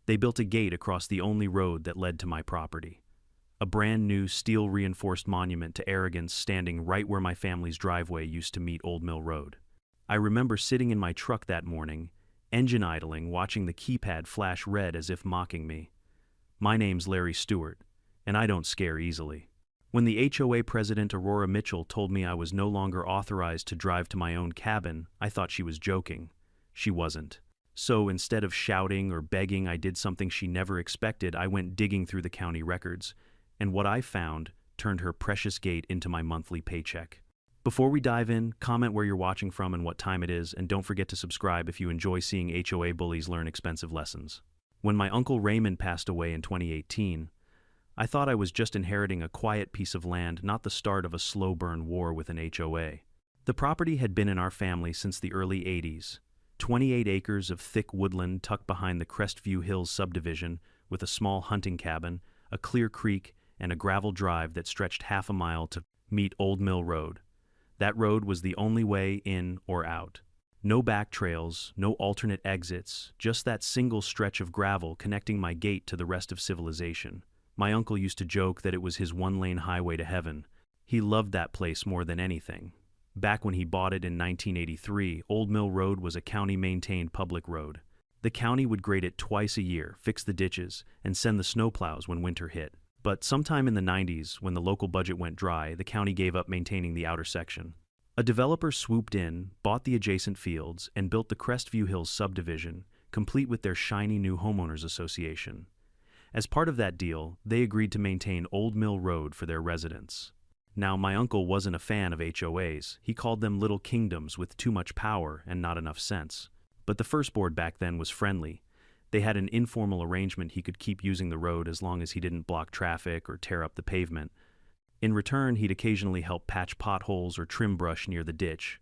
They built a gate across the only road that led to my property. A brand new steel-reinforced monument to arrogance standing right where my family's driveway used to meet Old Mill Road. I remember sitting in my truck that morning, engine idling, watching the keypad flash red as if mocking me. My name's Larry Stewart, and I don't scare easily. When the HOA president Aurora Mitchell told me I was no longer authorized to drive to my own cabin, I thought she was joking. She wasn't. So instead of shouting or begging, I did something she never expected. I went digging through the county records, and what I found turned her precious gate into my monthly paycheck. Before we dive in, comment where you're watching from and what time it is, and don't forget to subscribe if you enjoy seeing HOA bullies learn expensive lessons. When my uncle Raymond passed away in 2018, I thought I was just inheriting a quiet piece of land, not the start of a slow-burn war with an HOA. The property had been in our family since the early 80s. 28 acres of thick woodland tucked behind the Crestview Hills subdivision with a small hunting cabin, a clear creek, and a gravel drive that stretched half a mile to meet Old Mill Road. That road was the only way in or out. No back trails, no alternate exits, just that single stretch of gravel connecting my gate to the rest of civilization. My uncle used to joke that it was his one-lane highway to heaven. He loved that place more than anything. Back when he bought it in 1983, Old Mill Road was a county-maintained public road. The county would grade it twice a year, fix the ditches, and send the snowplows when winter hit. But sometime in the 90s, when the local budget went dry, the county gave up maintaining the outer section. A developer swooped in, bought the adjacent fields, and built the Crestview Hills subdivision, complete with their shiny new homeowners association. As part of that deal, they agreed to maintain Old Mill Road for their residents. Now, my uncle wasn't a fan of HOAs. He called them little kingdoms with too much power and not enough sense. But the first board back then was friendly. They had an informal arrangement he could keep using the road as long as he didn't block traffic or tear up the pavement. In return, he'd occasionally help patch potholes or trim brush near the ditch.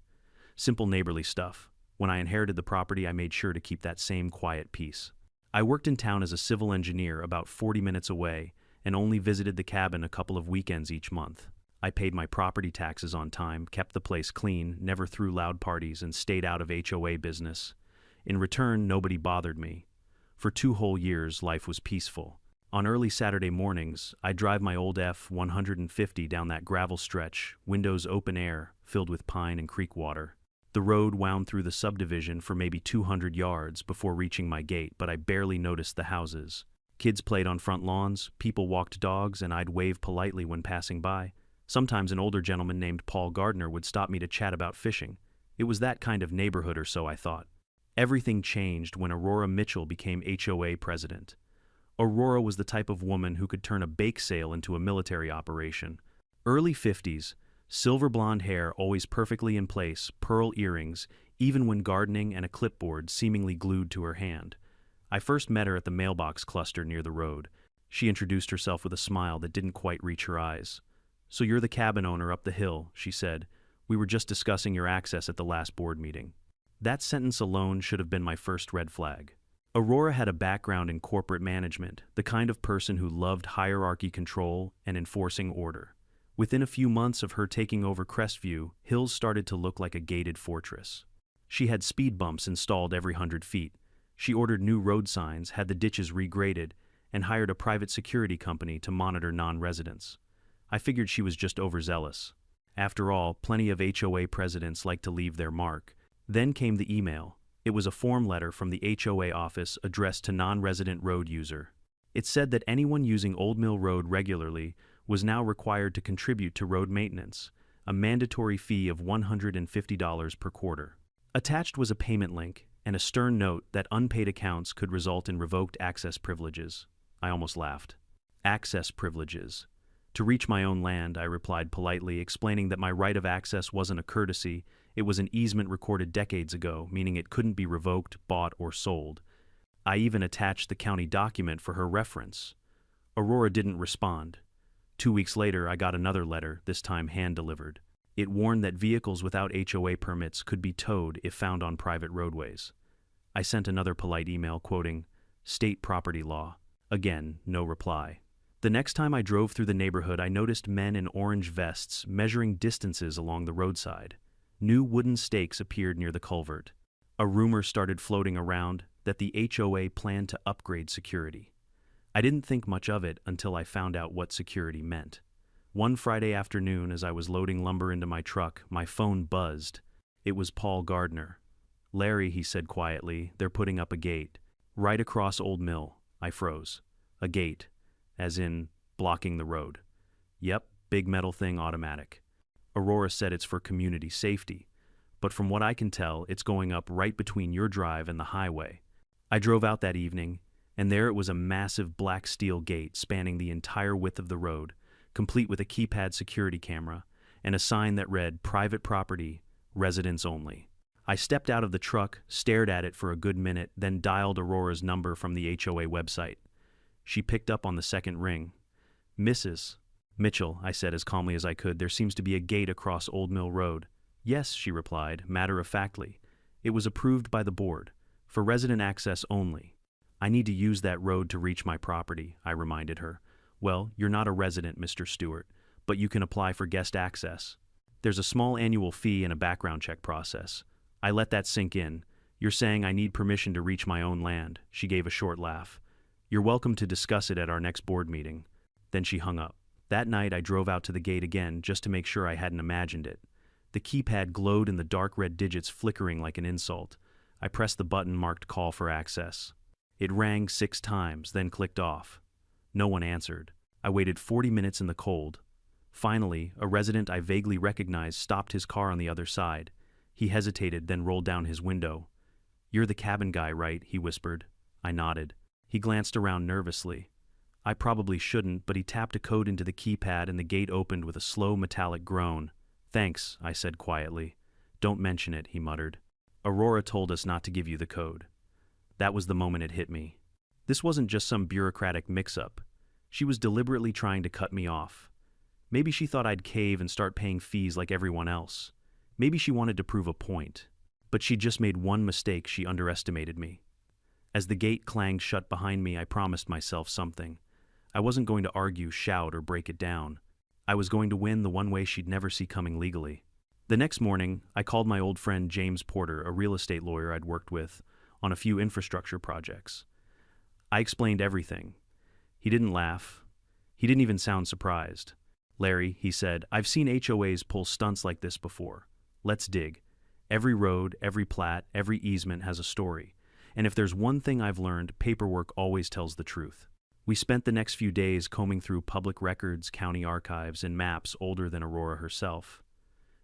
Simple neighborly stuff. When I inherited the property, I made sure to keep that same quiet peace. I worked in town as a civil engineer about 40 minutes away and only visited the cabin a couple of weekends each month. I paid my property taxes on time, kept the place clean, never threw loud parties, and stayed out of HOA business. In return, nobody bothered me. For 2 whole years, life was peaceful. On early Saturday mornings, I'd drive my old F-150 down that gravel stretch, windows open air, filled with pine and creek water. The road wound through the subdivision for maybe 200 yards before reaching my gate, but I barely noticed the houses. Kids played on front lawns, people walked dogs, and I'd wave politely when passing by. Sometimes an older gentleman named Paul Gardner would stop me to chat about fishing. It was that kind of neighborhood, or so I thought. Everything changed when Aurora Mitchell became HOA president. Aurora was the type of woman who could turn a bake sale into a military operation. Early 50s, silver blonde hair always perfectly in place, pearl earrings, even when gardening, and a clipboard seemingly glued to her hand. I first met her at the mailbox cluster near the road. She introduced herself with a smile that didn't quite reach her eyes. "So you're the cabin owner up the hill," she said. "We were just discussing your access at the last board meeting." That sentence alone should have been my first red flag. Aurora had a background in corporate management, the kind of person who loved hierarchy control and enforcing order. Within a few months of her taking over Crestview, Hills started to look like a gated fortress. She had speed bumps installed every 100 feet. She ordered new road signs, had the ditches regraded, and hired a private security company to monitor non-residents. I figured she was just overzealous. After all, plenty of HOA presidents like to leave their mark. Then came the email. It was a form letter from the HOA office addressed to non-resident road user. It said that anyone using Old Mill Road regularly was now required to contribute to road maintenance, a mandatory fee of $150 per quarter. Attached was a payment link and a stern note that unpaid accounts could result in revoked access privileges. I almost laughed. Access privileges. To reach my own land, I replied politely, explaining that my right of access wasn't a courtesy. It was an easement recorded decades ago, meaning it couldn't be revoked, bought, or sold. I even attached the county document for her reference. Aurora didn't respond. 2 weeks later, I got another letter, this time hand-delivered. It warned that vehicles without HOA permits could be towed if found on private roadways. I sent another polite email quoting, "State property law." Again, no reply. The next time I drove through the neighborhood, I noticed men in orange vests measuring distances along the roadside. New wooden stakes appeared near the culvert. A rumor started floating around. that the HOA planned to upgrade security. I didn't think much of it until I found out what security meant. One Friday afternoon, as I was loading lumber into my truck, my phone buzzed. It was Paul Gardner. "Larry," he said quietly, "they're putting up a gate. Right across Old Mill." I froze. A gate. As in, blocking the road. "Yep, big metal thing, automatic. Aurora said it's for community safety. But from what I can tell, it's going up right between your drive and the highway." I drove out that evening, and there it was, a massive black steel gate spanning the entire width of the road, complete with a keypad security camera and a sign that read, "Private property, residents only." I stepped out of the truck, stared at it for a good minute, then dialed Aurora's number from the HOA website. She picked up on the second ring. "Mrs. Mitchell," I said as calmly as I could, "there seems to be a gate across Old Mill Road." "Yes," she replied, matter-of-factly. "It was approved by the board, for resident access only." "I need to use that road to reach my property," I reminded her. "Well, you're not a resident, Mr. Stewart, but you can apply for guest access. There's a small annual fee and a background check process." I let that sink in. "You're saying I need permission to reach my own land?" She gave a short laugh. "You're welcome to discuss it at our next board meeting." Then she hung up. That night I drove out to the gate again just to make sure I hadn't imagined it. The keypad glowed in the dark red digits flickering like an insult. I pressed the button marked "Call for Access." It rang 6 times, then clicked off. No one answered. I waited 40 minutes in the cold. Finally, a resident I vaguely recognized stopped his car on the other side. He hesitated, then rolled down his window. "You're the cabin guy, right?" he whispered. I nodded. He glanced around nervously. I probably shouldn't, but he tapped a code into the keypad and the gate opened with a slow metallic groan. "Thanks," I said quietly. "Don't mention it," he muttered. "Aurora told us not to give you the code." That was the moment it hit me. This wasn't just some bureaucratic mix-up. She was deliberately trying to cut me off. Maybe she thought I'd cave and start paying fees like everyone else. Maybe she wanted to prove a point. But she'd just made one mistake. She underestimated me. As the gate clanged shut behind me, I promised myself something. I wasn't going to argue, shout, or break it down. I was going to win the one way she'd never see coming legally. The next morning, I called my old friend James Porter, a real estate lawyer I'd worked with, on a few infrastructure projects. I explained everything. He didn't laugh. He didn't even sound surprised. "Larry," he said, "I've seen HOAs pull stunts like this before. Let's dig. Every road, every plat, every easement has a story. And if there's one thing I've learned, paperwork always tells the truth." We spent the next few days combing through public records, county archives, and maps older than Aurora herself.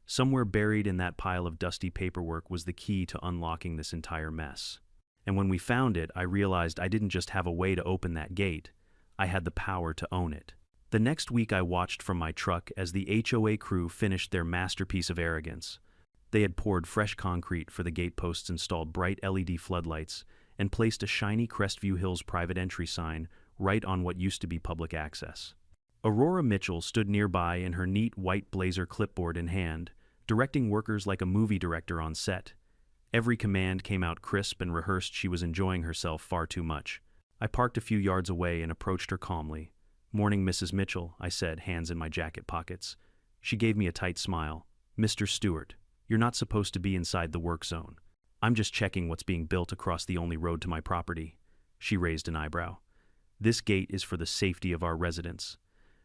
Somewhere buried in that pile of dusty paperwork was the key to unlocking this entire mess. And when we found it, I realized I didn't just have a way to open that gate. I had the power to own it. The next week I watched from my truck as the HOA crew finished their masterpiece of arrogance. They had poured fresh concrete for the gate posts, installed bright LED floodlights, and placed a shiny Crestview Hills private entry sign right on what used to be public access. Aurora Mitchell stood nearby in her neat white blazer, clipboard in hand, directing workers like a movie director on set. Every command came out crisp and rehearsed. She was enjoying herself far too much. I parked a few yards away and approached her calmly. "Morning, Mrs. Mitchell," I said, hands in my jacket pockets. She gave me a tight smile. "Mr. Stewart, you're not supposed to be inside the work zone. I'm just checking what's being built across the only road to my property." She raised an eyebrow. "This gate is for the safety of our residents.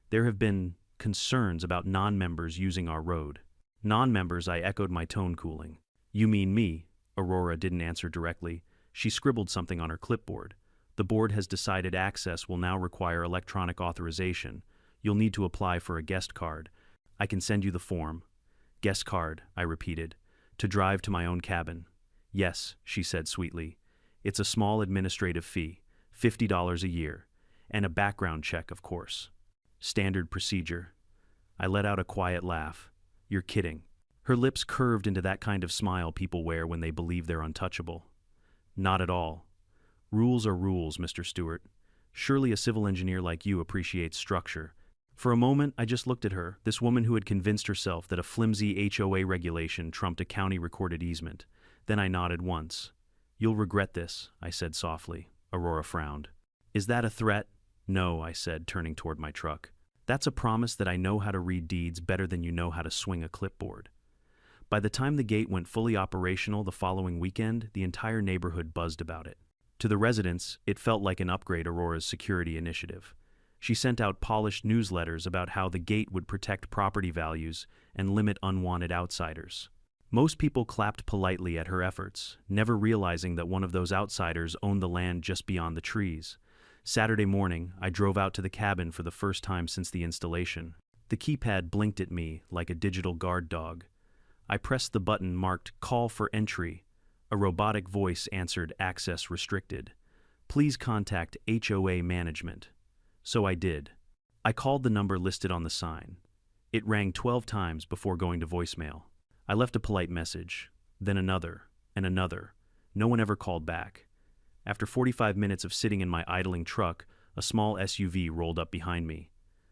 There have been concerns about non-members using our road." "Non-members," I echoed, my tone cooling. "You mean me?" Aurora didn't answer directly. She scribbled something on her clipboard. "The board has decided access will now require electronic authorization. You'll need to apply for a guest card. I can send you the form." "Guest card," I repeated. "To drive to my own cabin." "Yes," she said sweetly. "It's a small administrative fee, $50 a year, and a background check, of course." "Standard procedure." I let out a quiet laugh. "You're kidding." Her lips curved into that kind of smile people wear when they believe they're untouchable. "Not at all. Rules are rules, Mr. Stewart. Surely a civil engineer like you appreciates structure." For a moment, I just looked at her, this woman who had convinced herself that a flimsy HOA regulation trumped a county-recorded easement. Then I nodded once. "You'll regret this," I said softly. Aurora frowned. "Is that a threat?" "No," I said, turning toward my truck. "That's a promise that I know how to read deeds better than you know how to swing a clipboard." By the time the gate went fully operational the following weekend, the entire neighborhood buzzed about it. To the residents, it felt like an upgrade Aurora's security initiative. She sent out polished newsletters about how the gate would protect property values and limit unwanted outsiders. Most people clapped politely at her efforts, never realizing that one of those outsiders owned the land just beyond the trees. Saturday morning, I drove out to the cabin for the first time since the installation. The keypad blinked at me like a digital guard dog. I pressed the button marked "Call for Entry." A robotic voice answered "Access Restricted. Please contact HOA management." So I did. I called the number listed on the sign. It rang 12 times before going to voicemail. I left a polite message, then another, and another. No one ever called back. After 45 minutes of sitting in my idling truck, a small SUV rolled up behind me.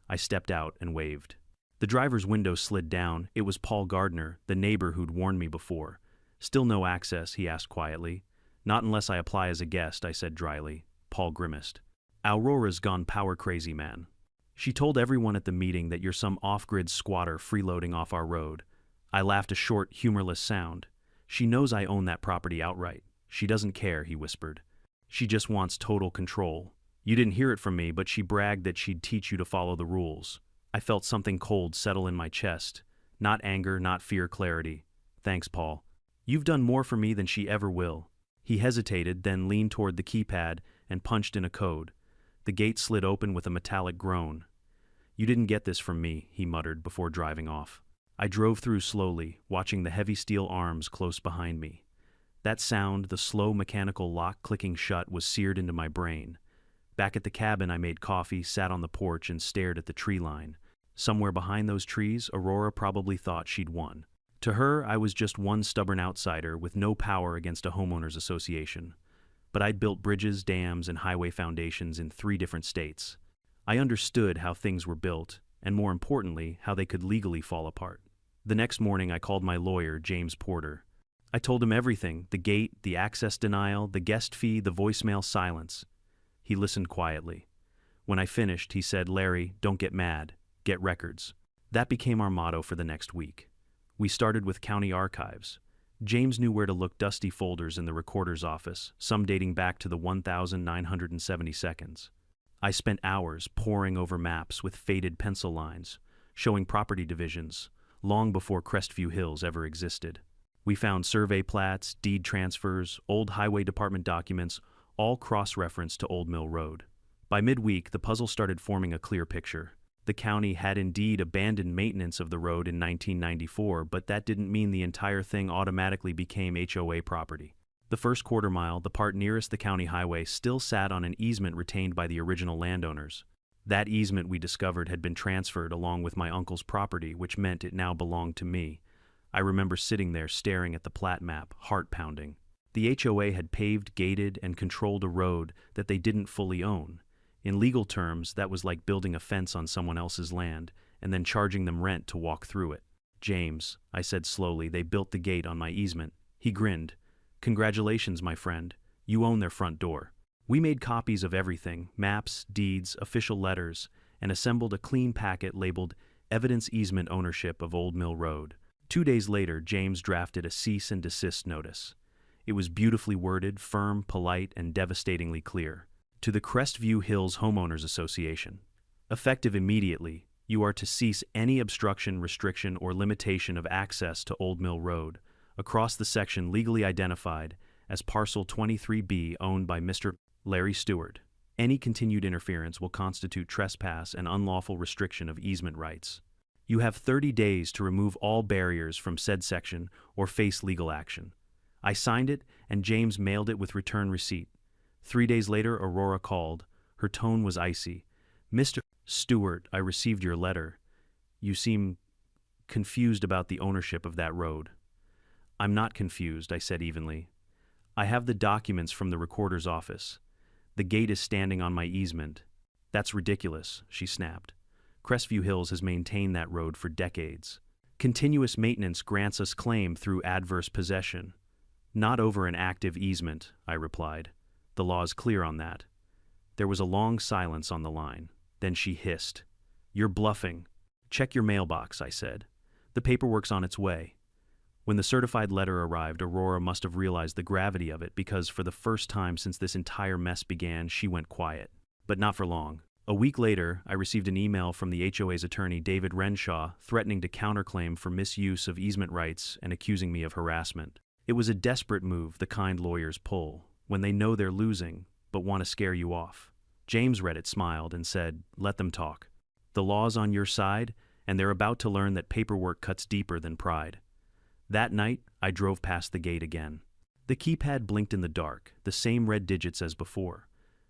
I stepped out and waved. The driver's window slid down. It was Paul Gardner, the neighbor who'd warned me before. "Still no access?" he asked quietly. "Not unless I apply as a guest," I said dryly. Paul grimaced. "Aurora's gone power crazy, man. She told everyone at the meeting that you're some off-grid squatter freeloading off our road." I laughed a short, humorless sound. "She knows I own that property outright. She doesn't care," he whispered. "She just wants total control. You didn't hear it from me, but she bragged that she'd teach you to follow the rules." I felt something cold settle in my chest. Not anger, not fear, clarity. "Thanks, Paul. You've done more for me than she ever will." He hesitated, then leaned toward the keypad and punched in a code. The gate slid open with a metallic groan. "You didn't get this from me," he muttered before driving off. I drove through slowly, watching the heavy steel arms close behind me. That sound, the slow mechanical lock clicking shut, was seared into my brain. Back at the cabin, I made coffee, sat on the porch, and stared at the tree line. Somewhere behind those trees, Aurora probably thought she'd won. To her, I was just one stubborn outsider with no power against a homeowners association. But I'd built bridges, dams, and highway foundations in 3 different states. I understood how things were built, and more importantly, how they could legally fall apart. The next morning, I called my lawyer, James Porter. I told him everything: the gate, the access denial, the guest fee, the voicemail silence. He listened quietly. When I finished, he said, "Larry, don't get mad. Get records." That became our motto for the next week. We started with county archives. James knew where to look: dusty folders in the recorder's office, some dating back to the 1972. I spent hours poring over maps with faded pencil lines, showing property divisions, long before Crestview Hills ever existed. We found survey plats, deed transfers, old highway department documents, all cross-referenced to Old Mill Road. By midweek, the puzzle started forming a clear picture. The county had indeed abandoned maintenance of the road in 1994, but that didn't mean the entire thing automatically became HOA property. The first quarter mile, the part nearest the county highway, still sat on an easement retained by the original landowners. That easement, we discovered, had been transferred along with my uncle's property, which meant it now belonged to me. I remember sitting there staring at the plat map, heart pounding. The HOA had paved, gated, and controlled a road that they didn't fully own. In legal terms, that was like building a fence on someone else's land and then charging them rent to walk through it. "James," I said slowly, "they built the gate on my easement." He grinned. "Congratulations, my friend. You own their front door." We made copies of everything: maps, deeds, official letters, and assembled a clean packet labeled "Evidence Easement Ownership of Old Mill Road." 2 days later, James drafted a cease and desist notice. It was beautifully worded, firm, polite, and devastatingly clear. To the Crestview Hills Homeowners Association. Effective immediately, you are to cease any obstruction, restriction, or limitation of access to Old Mill Road across the section legally identified as Parcel 23B owned by Mr. Larry Stewart. Any continued interference will constitute trespass and unlawful restriction of easement rights. You have 30 days to remove all barriers from said section or face legal action. I signed it, and James mailed it with return receipt. 3 days later, Aurora called. Her tone was icy. "Mr. Stewart, I received your letter. You seem confused about the ownership of that road." "I'm not confused," I said evenly. "I have the documents from the recorder's office. The gate is standing on my easement." "That's ridiculous," she snapped. "Crestview Hills has maintained that road for decades. Continuous maintenance grants us claim through adverse possession." "Not over an active easement," I replied. "The law is clear on that." There was a long silence on the line. Then she hissed. "You're bluffing." "Check your mailbox," I said. "The paperwork's on its way." When the certified letter arrived, Aurora must have realized the gravity of it because for the first time since this entire mess began, she went quiet. But not for long. A week later, I received an email from the HOA's attorney, David Renshaw, threatening to counterclaim for misuse of easement rights and accusing me of harassment. It was a desperate move the kind lawyers pull, when they know they're losing, but want to scare you off. James read it, smiled, and said, "Let them talk. The law's on your side, and they're about to learn that paperwork cuts deeper than pride." That night, I drove past the gate again. The keypad blinked in the dark, the same red digits as before.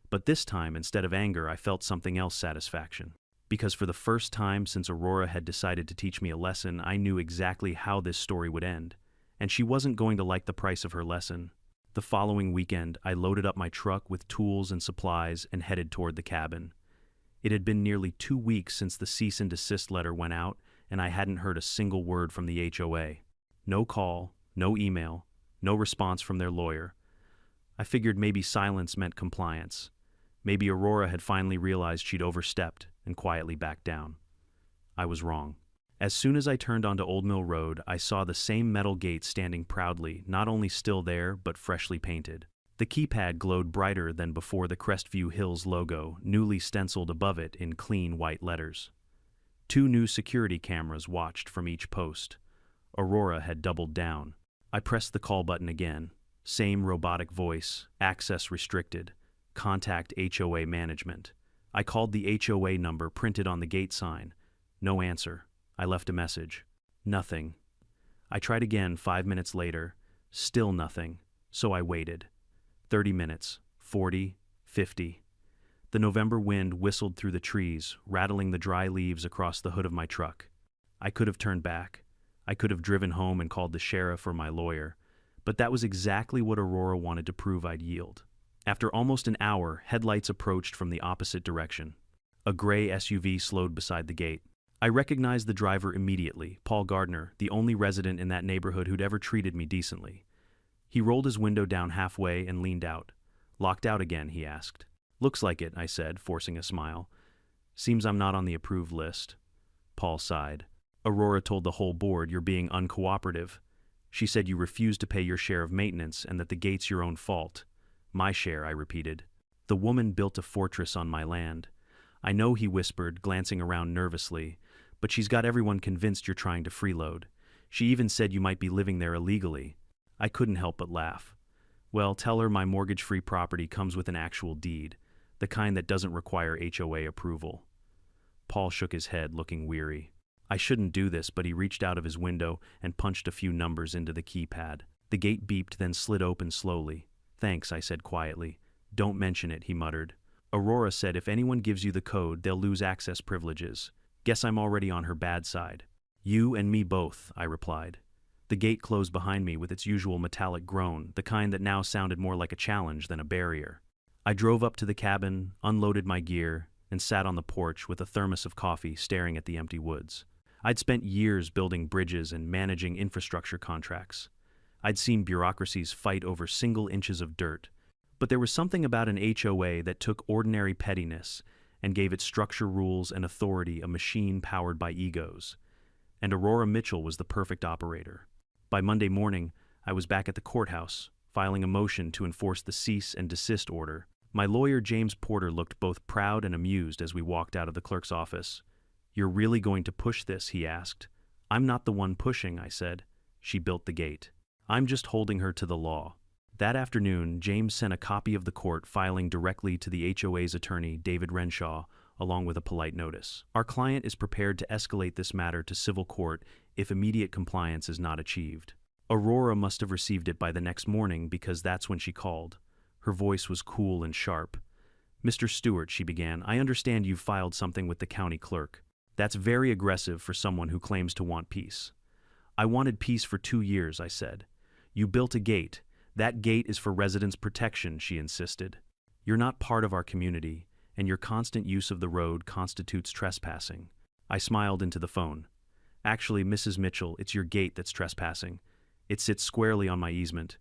But this time, instead of anger, I felt something else: satisfaction. Because for the first time since Aurora had decided to teach me a lesson, I knew exactly how this story would end. And she wasn't going to like the price of her lesson. The following weekend, I loaded up my truck with tools and supplies and headed toward the cabin. It had been nearly 2 weeks since the cease and desist letter went out, and I hadn't heard a single word from the HOA. No call, no email, no response from their lawyer. I figured maybe silence meant compliance. Maybe Aurora had finally realized she'd overstepped and quietly backed down. I was wrong. As soon as I turned onto Old Mill Road, I saw the same metal gate standing proudly, not only still there, but freshly painted. The keypad glowed brighter than before, the Crestview Hills logo, newly stenciled above it in clean white letters. 2 new security cameras watched from each post. Aurora had doubled down. I pressed the call button again. Same robotic voice, access restricted, contact HOA management. I called the HOA number printed on the gate sign. No answer. I left a message. Nothing. I tried again 5 minutes later. Still nothing. So I waited. 30 minutes. 40. 50. The November wind whistled through the trees, rattling the dry leaves across the hood of my truck. I could have turned back. I could have driven home and called the sheriff or my lawyer. But that was exactly what Aurora wanted to prove I'd yield. After almost an hour, headlights approached from the opposite direction. A gray SUV slowed beside the gate. I recognized the driver immediately, Paul Gardner, the only resident in that neighborhood who'd ever treated me decently. He rolled his window down halfway and leaned out. "Locked out again?" he asked. "Looks like it," I said, forcing a smile. "Seems I'm not on the approved list." Paul sighed. "Aurora told the whole board you're being uncooperative. She said you refused to pay your share of maintenance and that the gate's your own fault." "My share," I repeated. "The woman built a fortress on my land." "I know," he whispered, glancing around nervously, "but she's got everyone convinced you're trying to freeload. She even said you might be living there illegally." I couldn't help but laugh. "Well, tell her my mortgage-free property comes with an actual deed, the kind that doesn't require HOA approval." Paul shook his head, looking weary. I shouldn't do this, but he reached out of his window and punched a few numbers into the keypad. The gate beeped, then slid open slowly. "Thanks," I said quietly. "Don't mention it," he muttered. "Aurora said if anyone gives you the code, they'll lose access privileges. Guess I'm already on her bad side." "You and me both," I replied. The gate closed behind me with its usual metallic groan, the kind that now sounded more like a challenge than a barrier. I drove up to the cabin, unloaded my gear, and sat on the porch with a thermos of coffee, staring at the empty woods. I'd spent years building bridges and managing infrastructure contracts. I'd seen bureaucracies fight over single inches of dirt. But there was something about an HOA that took ordinary pettiness and gave its structure, rules, and authority a machine powered by egos. And Aurora Mitchell was the perfect operator. By Monday morning, I was back at the courthouse, filing a motion to enforce the cease and desist order. My lawyer, James Porter, looked both proud and amused as we walked out of the clerk's office. "You're really going to push this?" he asked. "I'm not the one pushing," I said. "She built the gate. I'm just holding her to the law." That afternoon, James sent a copy of the court filing directly to the HOA's attorney, David Renshaw, along with a polite notice. "Our client is prepared to escalate this matter to civil court if immediate compliance is not achieved." Aurora must have received it by the next morning because that's when she called. Her voice was cool and sharp. "Mr. Stewart," she began, "I understand you've filed something with the county clerk. That's very aggressive for someone who claims to want peace." "I wanted peace for 2 years," I said. "You built a gate. That gate is for residents' protection," she insisted. "You're not part of our community, and your constant use of the road constitutes trespassing." I smiled into the phone. "Actually, Mrs. Mitchell, it's your gate that's trespassing. It sits squarely on my easement."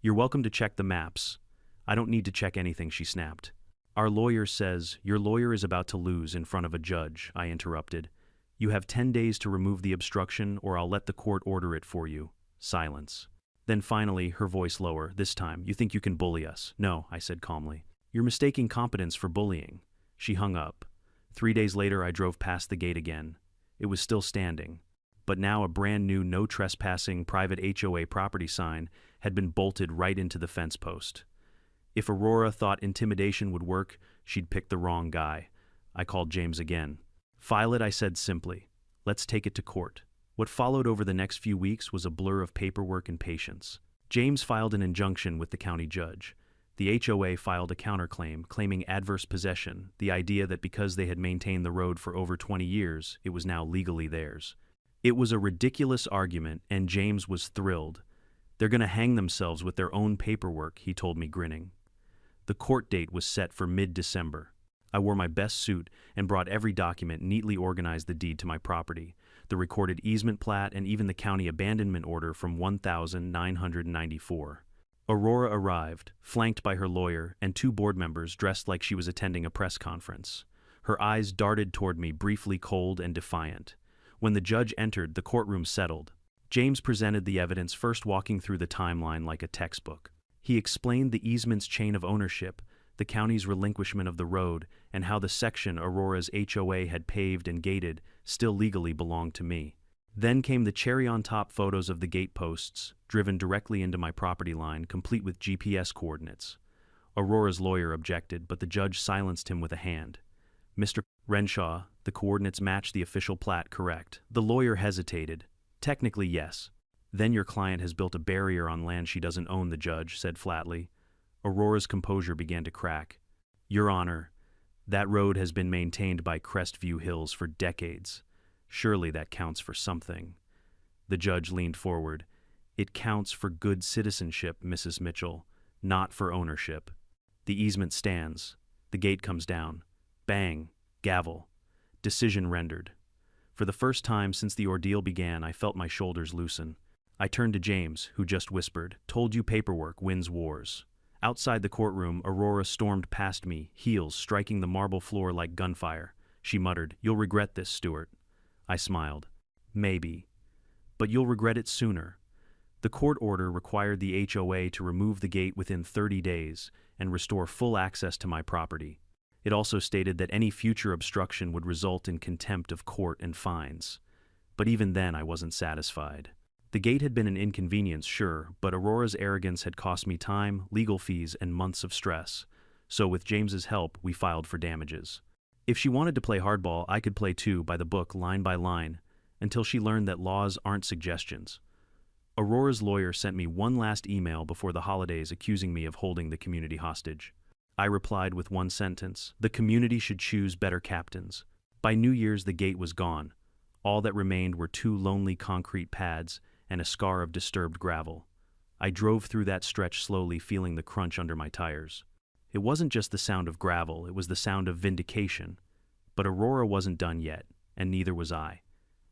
"You're welcome to check the maps." "I don't need to check anything," she snapped. "Our lawyer says your lawyer is about to lose in front of a judge," I interrupted. "You have 10 days to remove the obstruction, or I'll let the court order it for you." Silence. Then finally, her voice lower, this time, you think you can bully us? No, I said calmly. You're mistaking competence for bullying. She hung up. 3 days later, I drove past the gate again. It was still standing. But now a brand new no trespassing private HOA property sign had been bolted right into the fence post. If Aurora thought intimidation would work, she'd picked the wrong guy. I called James again. File it, I said simply. Let's take it to court. What followed over the next few weeks was a blur of paperwork and patience. James filed an injunction with the county judge. The HOA filed a counterclaim claiming adverse possession, the idea that because they had maintained the road for over 20 years, it was now legally theirs. It was a ridiculous argument, and James was thrilled. They're going to hang themselves with their own paperwork, he told me, grinning. The court date was set for mid-December. I wore my best suit and brought every document, neatly organized the deed to my property, the recorded easement plat, and even the county abandonment order from 1994. Aurora arrived, flanked by her lawyer and 2 board members dressed like she was attending a press conference. Her eyes darted toward me, briefly cold and defiant. When the judge entered, the courtroom settled. James presented the evidence, first walking through the timeline like a textbook. He explained the easement's chain of ownership, the county's relinquishment of the road, and how the section Aurora's HOA had paved and gated still legally belonged to me. Then came the cherry-on-top photos of the gate posts, driven directly into my property line, complete with GPS coordinates. Aurora's lawyer objected, but the judge silenced him with a hand. Mr. Renshaw, the coordinates match the official plat, correct? The lawyer hesitated. Technically, yes. Then your client has built a barrier on land she doesn't own, the judge said flatly. Aurora's composure began to crack. Your Honor, that road has been maintained by Crestview Hills for decades. Surely that counts for something. The judge leaned forward. It counts for good citizenship, Mrs. Mitchell, not for ownership. The easement stands. The gate comes down. Bang. Gavel. Decision rendered. For the first time since the ordeal began, I felt my shoulders loosen. I turned to James, who just whispered, "Told you paperwork wins wars." Outside the courtroom, Aurora stormed past me, heels striking the marble floor like gunfire. She muttered, "You'll regret this, Stuart." I smiled. Maybe. But you'll regret it sooner. The court order required the HOA to remove the gate within 30 days and restore full access to my property. It also stated that any future obstruction would result in contempt of court and fines. But even then, I wasn't satisfied. The gate had been an inconvenience, sure, but Aurora's arrogance had cost me time, legal fees, and months of stress. So with James's help, we filed for damages. If she wanted to play hardball, I could play too, by the book, line by line, until she learned that laws aren't suggestions. Aurora's lawyer sent me one last email before the holidays accusing me of holding the community hostage. I replied with one sentence: the community should choose better captains. By New Year's, the gate was gone. All that remained were 2 lonely concrete pads and a scar of disturbed gravel. I drove through that stretch slowly, feeling the crunch under my tires. It wasn't just the sound of gravel, it was the sound of vindication. But Aurora wasn't done yet, and neither was I.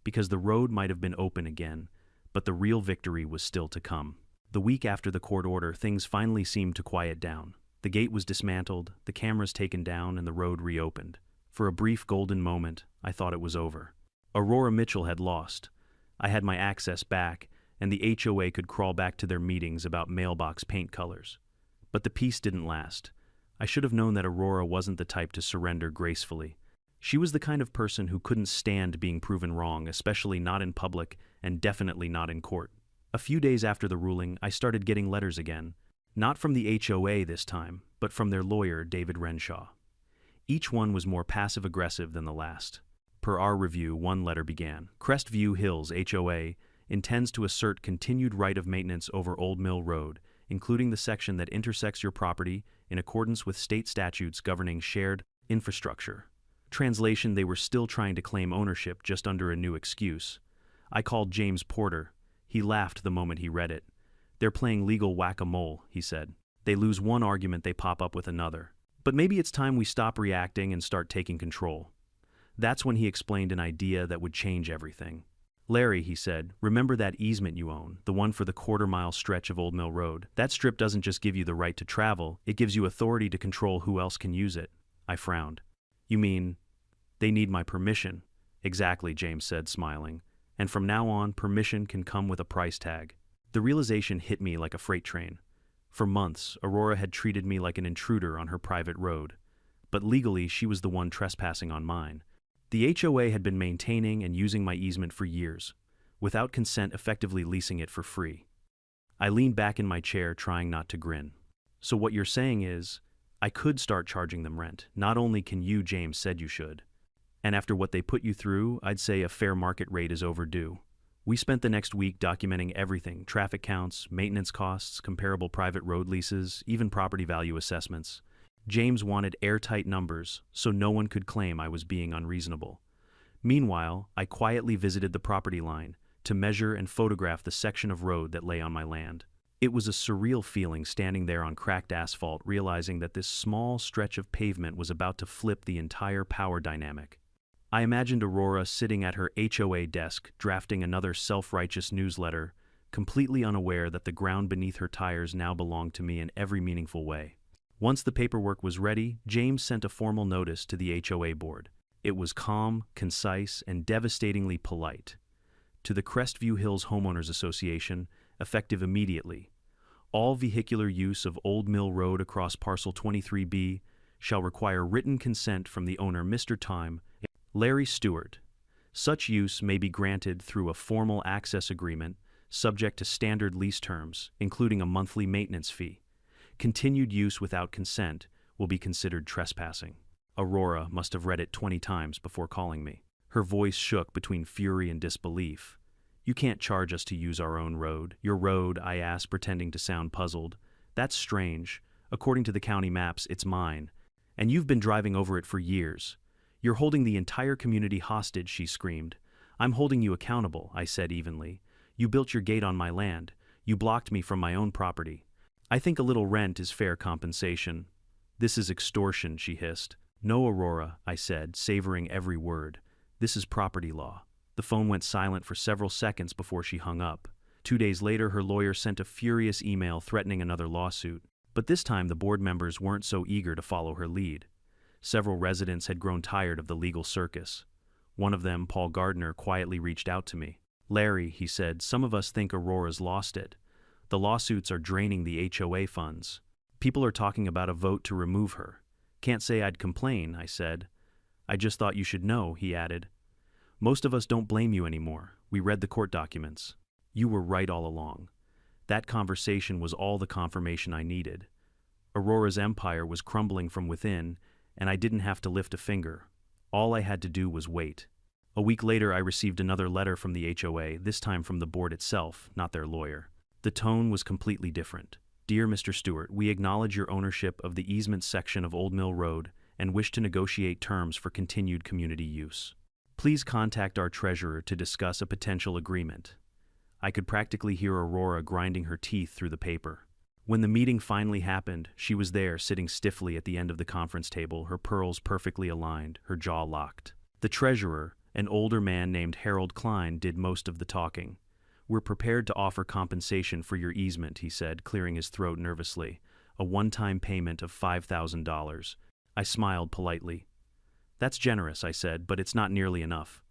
Because the road might have been open again, but the real victory was still to come. The week after the court order, things finally seemed to quiet down. The gate was dismantled, the cameras taken down, and the road reopened. For a brief golden moment, I thought it was over. Aurora Mitchell had lost. I had my access back, and the HOA could crawl back to their meetings about mailbox paint colors. But the peace didn't last. I should have known that Aurora wasn't the type to surrender gracefully. She was the kind of person who couldn't stand being proven wrong, especially not in public and definitely not in court. A few days after the ruling, I started getting letters again. Not from the HOA this time, but from their lawyer, David Renshaw. Each one was more passive-aggressive than the last. Per our review, one letter began, Crestview Hills HOA intends to assert continued right of maintenance over Old Mill Road, including the section that intersects your property in accordance with state statutes governing shared infrastructure. Translation: they were still trying to claim ownership, just under a new excuse. I called James Porter. He laughed the moment he read it. They're playing legal whack-a-mole, he said. They lose one argument, they pop up with another. But maybe it's time we stop reacting and start taking control. That's when he explained an idea that would change everything. Larry, he said, remember that easement you own, the one for the quarter-mile stretch of Old Mill Road? That strip doesn't just give you the right to travel, it gives you authority to control who else can use it. I frowned. You mean, they need my permission? Exactly, James said, smiling. And from now on, permission can come with a price tag. The realization hit me like a freight train. For months, Aurora had treated me like an intruder on her private road. But legally, she was the one trespassing on mine. The HOA had been maintaining and using my easement for years, without consent effectively leasing it for free. I leaned back in my chair, trying not to grin. So what you're saying is, I could start charging them rent. Not only can you, James said you should. And after what they put you through, I'd say a fair market rate is overdue. We spent the next week documenting everything: traffic counts, maintenance costs, comparable private road leases, even property value assessments. James wanted airtight numbers, so no one could claim I was being unreasonable. Meanwhile, I quietly visited the property line to measure and photograph the section of road that lay on my land. It was a surreal feeling standing there on cracked asphalt, realizing that this small stretch of pavement was about to flip the entire power dynamic. I imagined Aurora sitting at her HOA desk, drafting another self-righteous newsletter, completely unaware that the ground beneath her tires now belonged to me in every meaningful way. Once the paperwork was ready, James sent a formal notice to the HOA board. It was calm, concise, and devastatingly polite. To the Crestview Hills Homeowners Association, effective immediately. All vehicular use of Old Mill Road across Parcel 23B shall require written consent from the owner, Mr. Time, Larry Stewart. Such use may be granted through a formal access agreement, subject to standard lease terms, including a monthly maintenance fee. Continued use without consent will be considered trespassing. Aurora must have read it 20 times before calling me. Her voice shook between fury and disbelief. You can't charge us to use our own road. Your road, I asked, pretending to sound puzzled. That's strange. According to the county maps, it's mine. And you've been driving over it for years. You're holding the entire community hostage, she screamed. I'm holding you accountable, I said evenly. You built your gate on my land. You blocked me from my own property. I think a little rent is fair compensation. This is extortion, she hissed. No, Aurora, I said, savoring every word. This is property law. The phone went silent for several seconds before she hung up. 2 days later, her lawyer sent a furious email threatening another lawsuit. But this time, the board members weren't so eager to follow her lead. Several residents had grown tired of the legal circus. One of them, Paul Gardner, quietly reached out to me. Larry, he said, some of us think Aurora's lost it. The lawsuits are draining the HOA funds. People are talking about a vote to remove her. Can't say I'd complain, I said. I just thought you should know, he added. Most of us don't blame you anymore. We read the court documents. You were right all along. That conversation was all the confirmation I needed. Aurora's empire was crumbling from within, and I didn't have to lift a finger. All I had to do was wait. A week later, I received another letter from the HOA, this time from the board itself, not their lawyer. The tone was completely different. Dear Mr. Stewart, we acknowledge your ownership of the easement section of Old Mill Road and wish to negotiate terms for continued community use. Please contact our treasurer to discuss a potential agreement. I could practically hear Aurora grinding her teeth through the paper. When the meeting finally happened, she was there, sitting stiffly at the end of the conference table, her pearls perfectly aligned, her jaw locked. The treasurer, an older man named Harold Klein, did most of the talking. We're prepared to offer compensation for your easement, he said, clearing his throat nervously. A one-time payment of $5,000. I smiled politely. That's generous, I said, but it's not nearly enough.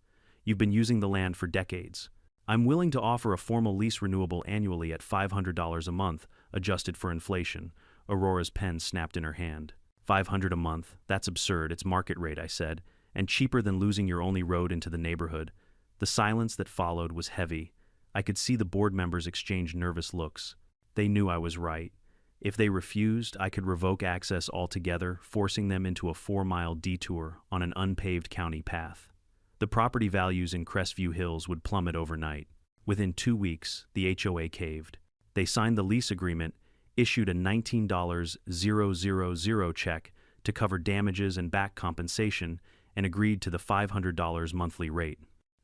You've been using the land for decades. I'm willing to offer a formal lease renewable annually at $500 a month, adjusted for inflation. Aurora's pen snapped in her hand. $500 a month? That's absurd. It's market rate, I said, and cheaper than losing your only road into the neighborhood. The silence that followed was heavy. I could see the board members exchange nervous looks. They knew I was right. If they refused, I could revoke access altogether, forcing them into a 4-mile detour on an unpaved county path. The property values in Crestview Hills would plummet overnight. Within 2 weeks, the HOA caved. They signed the lease agreement, issued a $19,000 check to cover damages and back compensation, and agreed to the $500 monthly rate.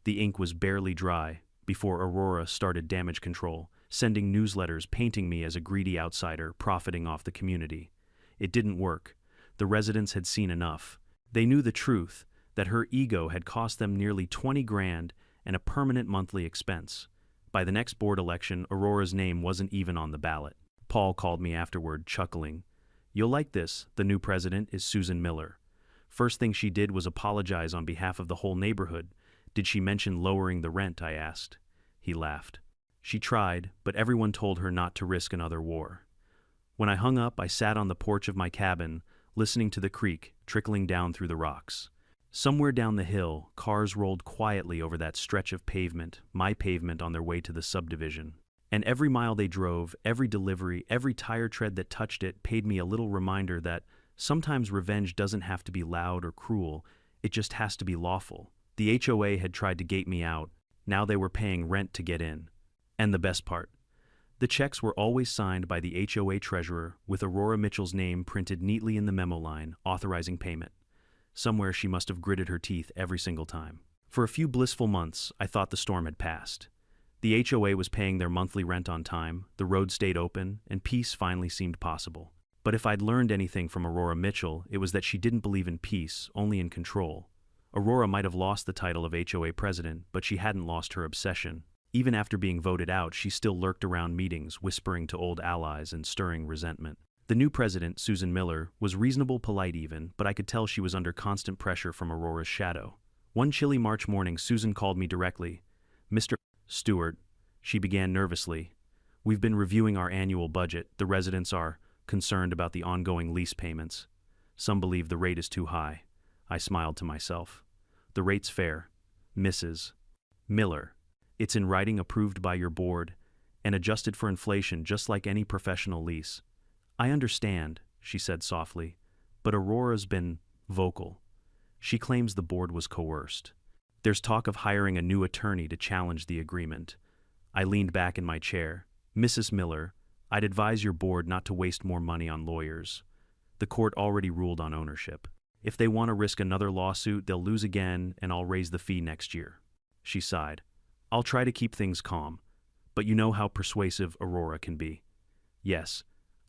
The ink was barely dry before Aurora started damage control, sending newsletters painting me as a greedy outsider profiting off the community. It didn't work. The residents had seen enough. They knew the truth, that her ego had cost them nearly $20,000 and a permanent monthly expense. By the next board election, Aurora's name wasn't even on the ballot. Paul called me afterward, chuckling. You'll like this. The new president is Susan Miller. First thing she did was apologize on behalf of the whole neighborhood. Did she mention lowering the rent, I asked. He laughed. She tried, but everyone told her not to risk another war. When I hung up, I sat on the porch of my cabin, listening to the creek trickling down through the rocks. Somewhere down the hill, cars rolled quietly over that stretch of pavement, my pavement, on their way to the subdivision. And every mile they drove, every delivery, every tire tread that touched it paid me a little reminder that sometimes revenge doesn't have to be loud or cruel, it just has to be lawful. The HOA had tried to gate me out, now they were paying rent to get in. And the best part, the checks were always signed by the HOA treasurer with Aurora Mitchell's name printed neatly in the memo line, authorizing payment. Somewhere she must have gritted her teeth every single time. For a few blissful months, I thought the storm had passed. The HOA was paying their monthly rent on time, the road stayed open, and peace finally seemed possible. But if I'd learned anything from Aurora Mitchell, it was that she didn't believe in peace, only in control. Aurora might have lost the title of HOA president, but she hadn't lost her obsession. Even after being voted out, she still lurked around meetings, whispering to old allies and stirring resentment. The new president, Susan Miller, was reasonable, polite even, but I could tell she was under constant pressure from Aurora's shadow. One chilly March morning, Susan called me directly. "Mr. Stewart," she began nervously, "we've been reviewing our annual budget. The residents are concerned about the ongoing lease payments. Some believe the rate is too high." I smiled to myself. "The rate's fair, Mrs. Miller. It's in writing, approved by your board, and adjusted for inflation just like any professional lease." "I understand," she said softly, "but Aurora's been vocal. She claims the board was coerced. There's talk of hiring a new attorney to challenge the agreement." I leaned back in my chair. "Mrs. Miller, I'd advise your board not to waste more money on lawyers. The court already ruled on ownership. If they want to risk another lawsuit, they'll lose again, and I'll raise the fee next year." She sighed. "I'll try to keep things calm, but you know how persuasive Aurora can be." Yes,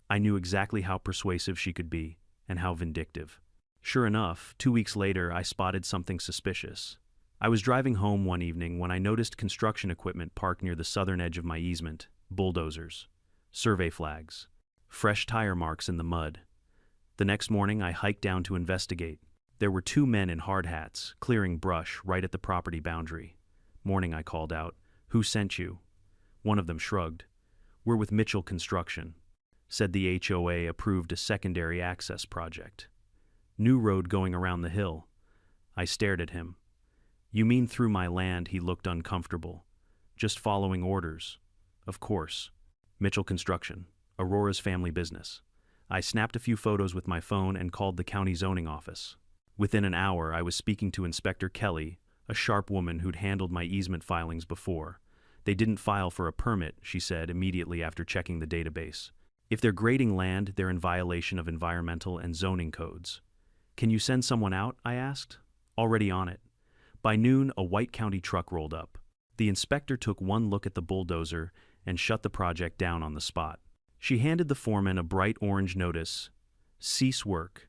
I knew exactly how persuasive she could be, and how vindictive. Sure enough, 2 weeks later, I spotted something suspicious. I was driving home one evening when I noticed construction equipment parked near the southern edge of my easement: bulldozers, survey flags, fresh tire marks in the mud. The next morning, I hiked down to investigate. There were 2 men in hard hats, clearing brush right at the property boundary. "Morning," I called out. "Who sent you?" One of them shrugged. "We're with Mitchell Construction. Said the HOA approved a secondary access project. New road going around the hill." I stared at him. "You mean through my land?" He looked uncomfortable. "Just following orders." "Of course. Mitchell Construction, Aurora's family business." I snapped a few photos with my phone and called the county zoning office. Within an hour, I was speaking to Inspector Kelly, a sharp woman who'd handled my easement filings before. "They didn't file for a permit," she said immediately after checking the database. "If they're grading land, they're in violation of environmental and zoning codes." "Can you send someone out?" I asked. "Already on it." By noon, a white county truck rolled up. The inspector took one look at the bulldozer and shut the project down on the spot. She handed the foreman a bright orange notice: "Cease work.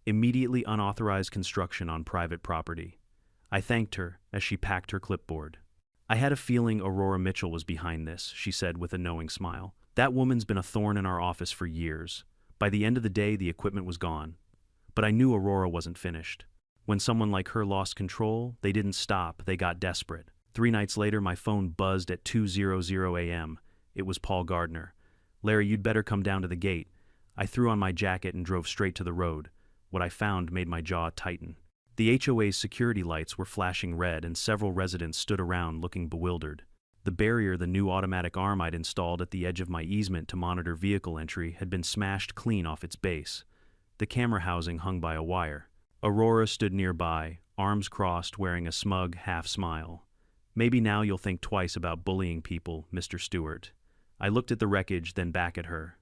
Immediately unauthorized construction on private property." I thanked her as she packed her clipboard. "I had a feeling Aurora Mitchell was behind this," she said with a knowing smile. "That woman's been a thorn in our office for years. By the end of the day, the equipment was gone. But I knew Aurora wasn't finished. When someone like her lost control, they didn't stop, they got desperate." 3 nights later, my phone buzzed at 2:00 a.m. It was Paul Gardner. "Larry, you'd better come down to the gate." I threw on my jacket and drove straight to the road. What I found made my jaw tighten. The HOA's security lights were flashing red, and several residents stood around looking bewildered. The barrier, the new automatic arm I'd installed at the edge of my easement to monitor vehicle entry, had been smashed clean off its base. The camera housing hung by a wire. Aurora stood nearby, arms crossed, wearing a smug half-smile. "Maybe now you'll think twice about bullying people, Mr. Stewart." I looked at the wreckage, then back at her.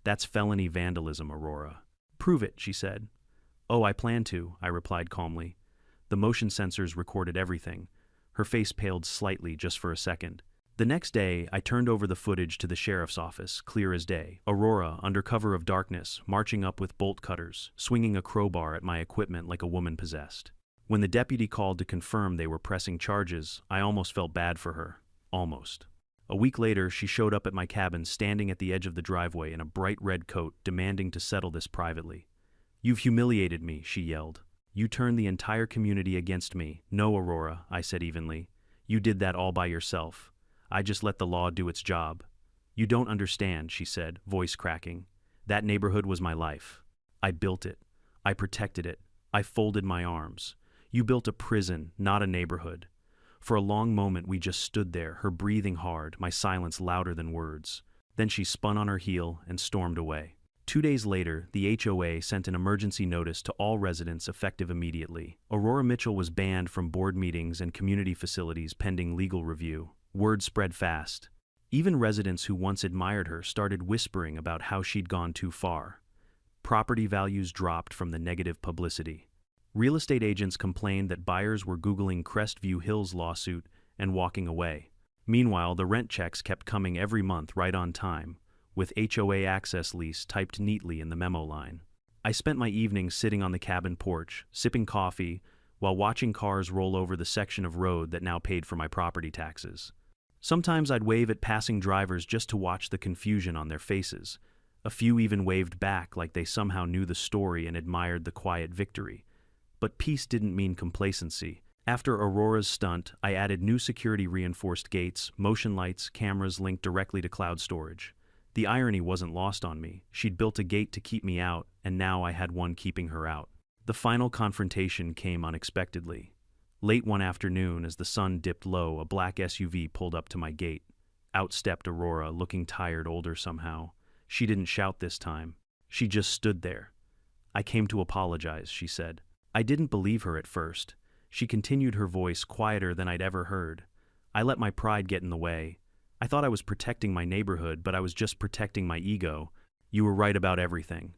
"That's felony vandalism, Aurora." "Prove it," she said. "Oh, I plan to," I replied calmly. The motion sensors recorded everything. Her face paled slightly just for a second. The next day, I turned over the footage to the sheriff's office, clear as day. Aurora, under cover of darkness, marching up with bolt cutters, swinging a crowbar at my equipment like a woman possessed. When the deputy called to confirm they were pressing charges, I almost felt bad for her. Almost. A week later, she showed up at my cabin, standing at the edge of the driveway in a bright red coat, demanding to settle this privately. "You've humiliated me," she yelled. "You turned the entire community against me." "No, Aurora," I said evenly. "You did that all by yourself. I just let the law do its job. You don't understand, she said, voice cracking. That neighborhood was my life. I built it. I protected it. I folded my arms. You built a prison, not a neighborhood. For a long moment we just stood there, her breathing hard, my silence louder than words. Then she spun on her heel and stormed away. 2 days later, the HOA sent an emergency notice to all residents effective immediately. Aurora Mitchell was banned from board meetings and community facilities pending legal review. Word spread fast. Even residents who once admired her started whispering about how she'd gone too far. Property values dropped from the negative publicity. Real estate agents complained that buyers were Googling Crestview Hills lawsuit and walking away. Meanwhile, the rent checks kept coming every month right on time, with HOA access lease typed neatly in the memo line. I spent my evenings sitting on the cabin porch, sipping coffee, while watching cars roll over the section of road that now paid for my property taxes. Sometimes I'd wave at passing drivers just to watch the confusion on their faces. A few even waved back like they somehow knew the story and admired the quiet victory. But peace didn't mean complacency. After Aurora's stunt, I added new security-reinforced gates, motion lights, cameras linked directly to cloud storage. The irony wasn't lost on me. She'd built a gate to keep me out, and now I had one keeping her out. The final confrontation came unexpectedly. Late one afternoon, as the sun dipped low, a black SUV pulled up to my gate. Out stepped Aurora, looking tired, older somehow. She didn't shout this time. She just stood there. I came to apologize, she said. I didn't believe her at first. She continued, her voice quieter than I'd ever heard. I let my pride get in the way. I thought I was protecting my neighborhood, but I was just protecting my ego. You were right about everything.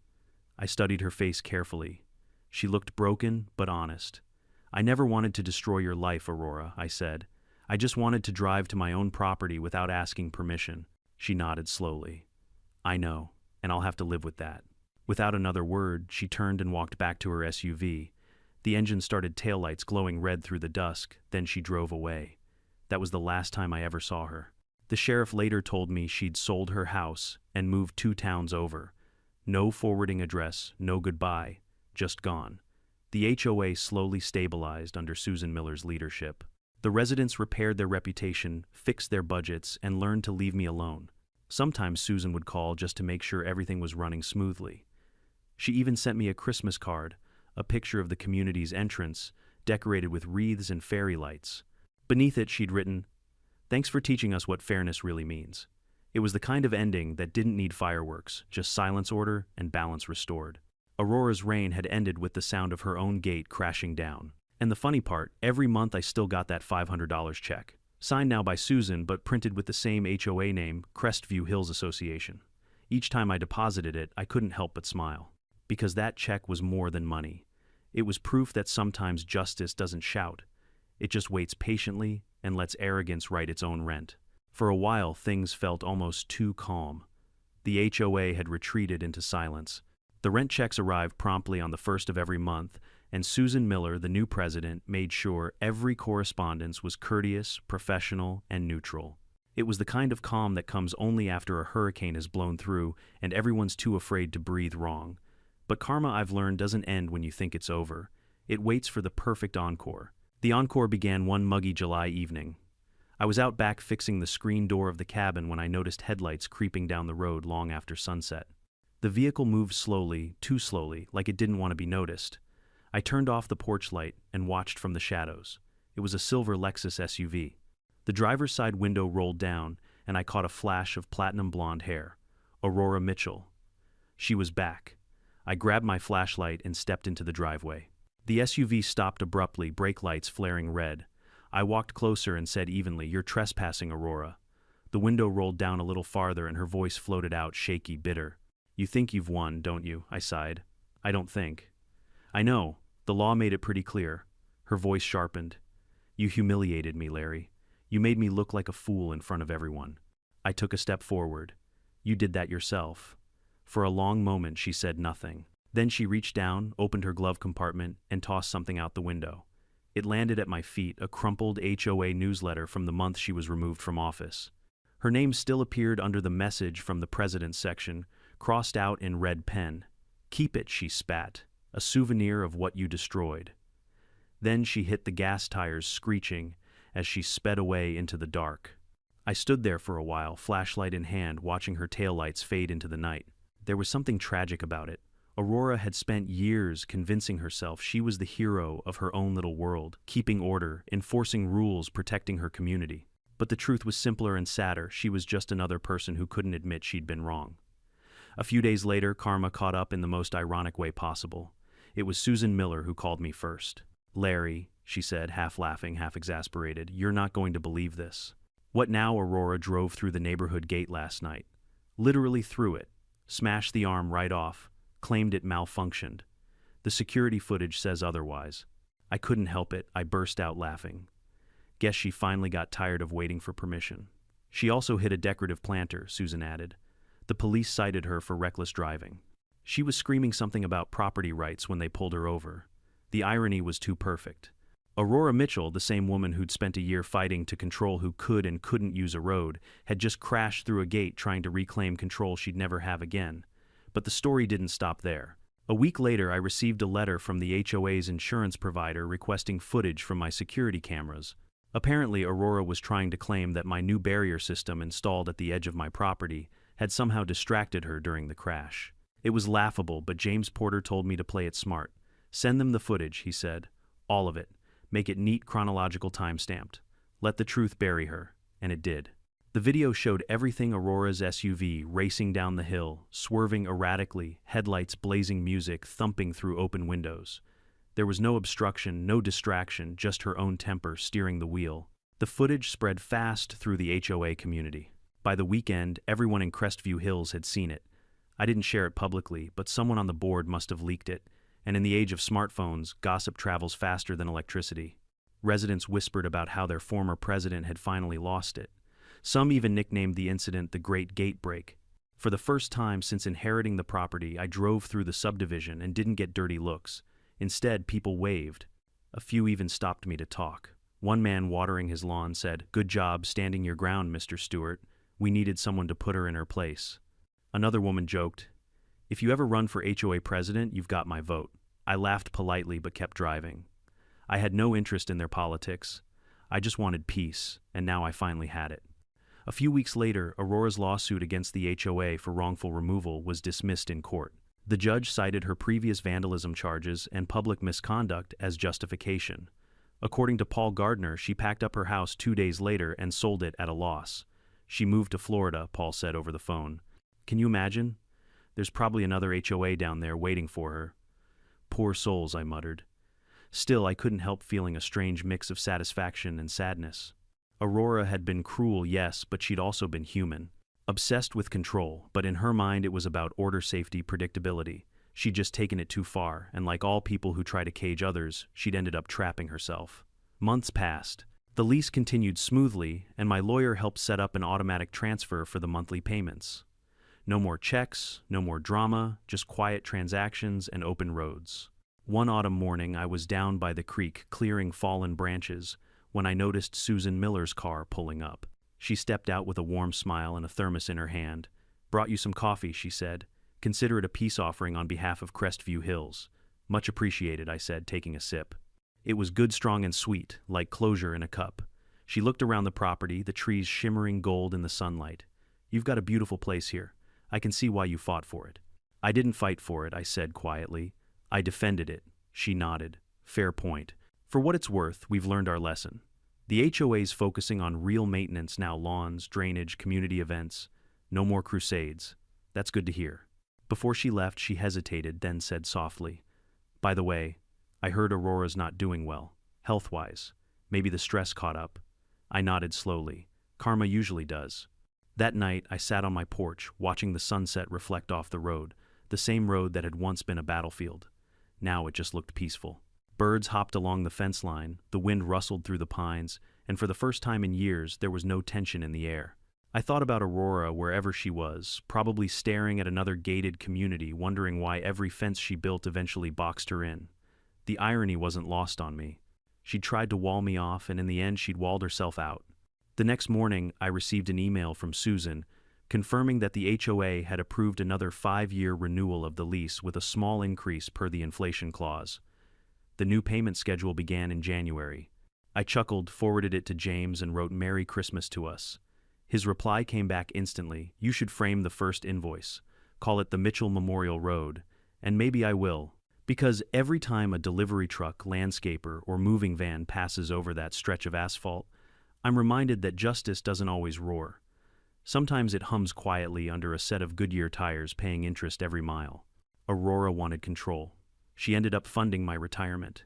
I studied her face carefully. She looked broken, but honest. I never wanted to destroy your life, Aurora, I said. I just wanted to drive to my own property without asking permission. She nodded slowly. I know, and I'll have to live with that. Without another word, she turned and walked back to her SUV. The engine started taillights glowing red through the dusk, then she drove away. That was the last time I ever saw her. The sheriff later told me she'd sold her house and moved 2 towns over. No forwarding address, no goodbye, just gone. The HOA slowly stabilized under Susan Miller's leadership. The residents repaired their reputation, fixed their budgets, and learned to leave me alone. Sometimes Susan would call just to make sure everything was running smoothly. She even sent me a Christmas card, a picture of the community's entrance, decorated with wreaths and fairy lights. Beneath it, she'd written, "Thanks for teaching us what fairness really means." It was the kind of ending that didn't need fireworks, just silence order and balance restored. Aurora's reign had ended with the sound of her own gate crashing down. And the funny part, every month I still got that $500 check. Signed now by Susan, but printed with the same HOA name, Crestview Hills Association. Each time I deposited it, I couldn't help but smile. Because that check was more than money. It was proof that sometimes justice doesn't shout. It just waits patiently and lets arrogance write its own rent. For a while, things felt almost too calm. The HOA had retreated into silence. The rent checks arrived promptly on the 1st of every month, and Susan Miller, the new president, made sure every correspondence was courteous, professional, and neutral. It was the kind of calm that comes only after a hurricane has blown through and everyone's too afraid to breathe wrong. But karma, I've learned, doesn't end when you think it's over. It waits for the perfect encore. The encore began one muggy July evening. I was out back fixing the screen door of the cabin when I noticed headlights creeping down the road long after sunset. The vehicle moved slowly, too slowly, like it didn't want to be noticed. I turned off the porch light and watched from the shadows. It was a silver Lexus SUV. The driver's side window rolled down, and I caught a flash of platinum blonde hair. Aurora Mitchell. She was back. I grabbed my flashlight and stepped into the driveway. The SUV stopped abruptly, brake lights flaring red. I walked closer and said evenly, "You're trespassing, Aurora." The window rolled down a little farther and her voice floated out, shaky, bitter. "You think you've won, don't you?" I sighed. "I don't think." "I know. The law made it pretty clear." Her voice sharpened. "You humiliated me, Larry. You made me look like a fool in front of everyone." I took a step forward. "You did that yourself." For a long moment she said nothing. Then she reached down, opened her glove compartment, and tossed something out the window. It landed at my feet, a crumpled HOA newsletter from the month she was removed from office. Her name still appeared under the message from the president's section, crossed out in red pen. "Keep it," she spat, "a souvenir of what you destroyed." Then she hit the gas tires, screeching, as she sped away into the dark. I stood there for a while, flashlight in hand, watching her taillights fade into the night. There was something tragic about it. Aurora had spent years convincing herself she was the hero of her own little world, keeping order, enforcing rules, protecting her community. But the truth was simpler and sadder. She was just another person who couldn't admit she'd been wrong. A few days later, karma caught up in the most ironic way possible. It was Susan Miller who called me first. "Larry," she said, half laughing, half exasperated, "you're not going to believe this." "What now?" Aurora drove through the neighborhood gate last night. Literally through it. Smashed the arm right off. Claimed it malfunctioned. The security footage says otherwise. I couldn't help it. I burst out laughing. Guess she finally got tired of waiting for permission. She also hit a decorative planter, Susan added. The police cited her for reckless driving. She was screaming something about property rights when they pulled her over. The irony was too perfect. Aurora Mitchell, the same woman who'd spent a year fighting to control who could and couldn't use a road, had just crashed through a gate trying to reclaim control she'd never have again. But the story didn't stop there. A week later, I received a letter from the HOA's insurance provider requesting footage from my security cameras. Apparently, Aurora was trying to claim that my new barrier system installed at the edge of my property had somehow distracted her during the crash. It was laughable, but James Porter told me to play it smart. "Send them the footage," he said. "All of it. Make it neat, chronological, time-stamped. Let the truth bury her." And it did. The video showed everything: Aurora's SUV racing down the hill, swerving erratically, headlights blazing, music thumping through open windows. There was no obstruction, no distraction, just her own temper steering the wheel. The footage spread fast through the HOA community. By the weekend, everyone in Crestview Hills had seen it. I didn't share it publicly, but someone on the board must have leaked it. And in the age of smartphones, gossip travels faster than electricity. Residents whispered about how their former president had finally lost it. Some even nicknamed the incident the Great Gate Break. For the first time since inheriting the property, I drove through the subdivision and didn't get dirty looks. Instead, people waved. A few even stopped me to talk. One man watering his lawn said, "Good job standing your ground, Mr. Stewart. We needed someone to put her in her place." Another woman joked, "If you ever run for HOA president, you've got my vote." I laughed politely but kept driving. I had no interest in their politics. I just wanted peace, and now I finally had it. A few weeks later, Aurora's lawsuit against the HOA for wrongful removal was dismissed in court. The judge cited her previous vandalism charges and public misconduct as justification. According to Paul Gardner, she packed up her house 2 days later and sold it at a loss. "She moved to Florida," Paul said over the phone. "Can you imagine? There's probably another HOA down there waiting for her." "Poor souls," I muttered. Still, I couldn't help feeling a strange mix of satisfaction and sadness. Aurora had been cruel, yes, but she'd also been human. Obsessed with control, but in her mind it was about order, safety, predictability. She'd just taken it too far, and like all people who try to cage others, she'd ended up trapping herself. Months passed. The lease continued smoothly, and my lawyer helped set up an automatic transfer for the monthly payments. No more checks, no more drama, just quiet transactions and open roads. One autumn morning, I was down by the creek clearing fallen branches when I noticed Susan Miller's car pulling up. She stepped out with a warm smile and a thermos in her hand. "Brought you some coffee," she said. "Consider it a peace offering on behalf of Crestview Hills." "Much appreciated," I said, taking a sip. It was good, strong, and sweet, like closure in a cup. She looked around the property, the trees shimmering gold in the sunlight. "You've got a beautiful place here. I can see why you fought for it." "I didn't fight for it," I said quietly. "I defended it." She nodded. "Fair point. For what it's worth, we've learned our lesson. The HOA's focusing on real maintenance now: lawns, drainage, community events. No more crusades. That's good to hear." Before she left, she hesitated, then said softly, "By the way, I heard Aurora's not doing well, health-wise. Maybe the stress caught up." I nodded slowly. Karma usually does. That night, I sat on my porch, watching the sunset reflect off the road, the same road that had once been a battlefield. Now it just looked peaceful. Birds hopped along the fence line, the wind rustled through the pines, and for the first time in years, there was no tension in the air. I thought about Aurora wherever she was, probably staring at another gated community, wondering why every fence she built eventually boxed her in. The irony wasn't lost on me. She'd tried to wall me off, and in the end, she'd walled herself out. The next morning, I received an email from Susan confirming that the HOA had approved another 5-year renewal of the lease with a small increase per the inflation clause. The new payment schedule began in January. I chuckled, forwarded it to James, and wrote "Merry Christmas" to us. His reply came back instantly. You should frame the first invoice. Call it the Mitchell Memorial Road. And maybe I will. Because every time a delivery truck, landscaper, or moving van passes over that stretch of asphalt, I'm reminded that justice doesn't always roar. Sometimes it hums quietly under a set of Goodyear tires paying interest every mile. Aurora wanted control. She ended up funding my retirement.